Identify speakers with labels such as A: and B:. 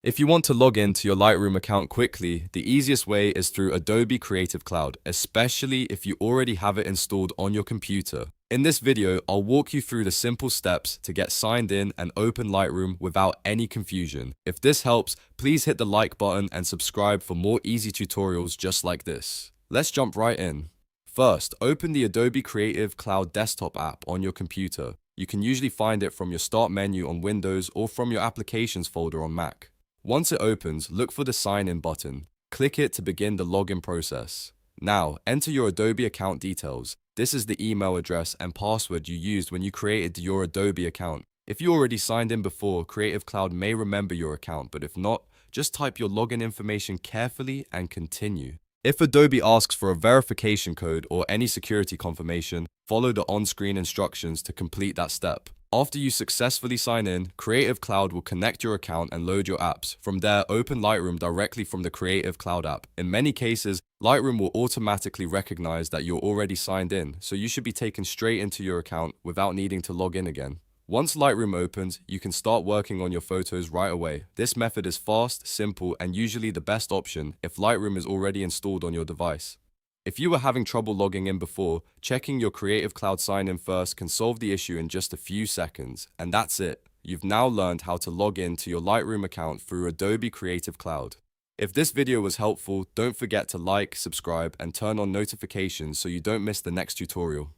A: If you want to log in to your Lightroom account quickly, the easiest way is through Adobe Creative Cloud, especially if you already have it installed on your computer. In this video, I'll walk you through the simple steps to get signed in and open Lightroom without any confusion. If this helps, please hit the like button and subscribe for more easy tutorials just like this. Let's jump right in. First, open the Adobe Creative Cloud desktop app on your computer. You can usually find it from your Start menu on Windows or from your Applications folder on Mac. Once it opens, look for the Sign In button. Click it to begin the login process. Now, enter your Adobe account details. This is the email address and password you used when you created your Adobe account. If you already signed in before, Creative Cloud may remember your account, but if not, just type your login information carefully and continue. If Adobe asks for a verification code or any security confirmation, follow the on-screen instructions to complete that step. After you successfully sign in, Creative Cloud will connect your account and load your apps. From there, open Lightroom directly from the Creative Cloud app. In many cases, Lightroom will automatically recognize that you're already signed in, so you should be taken straight into your account without needing to log in again. Once Lightroom opens, you can start working on your photos right away. This method is fast, simple, and usually the best option if Lightroom is already installed on your device. If you were having trouble logging in before, checking your Creative Cloud sign-in first can solve the issue in just a few seconds. And that's it. You've now learned how to log in to your Lightroom account through Adobe Creative Cloud. If this video was helpful, don't forget to like, subscribe, and turn on notifications so you don't miss the next tutorial.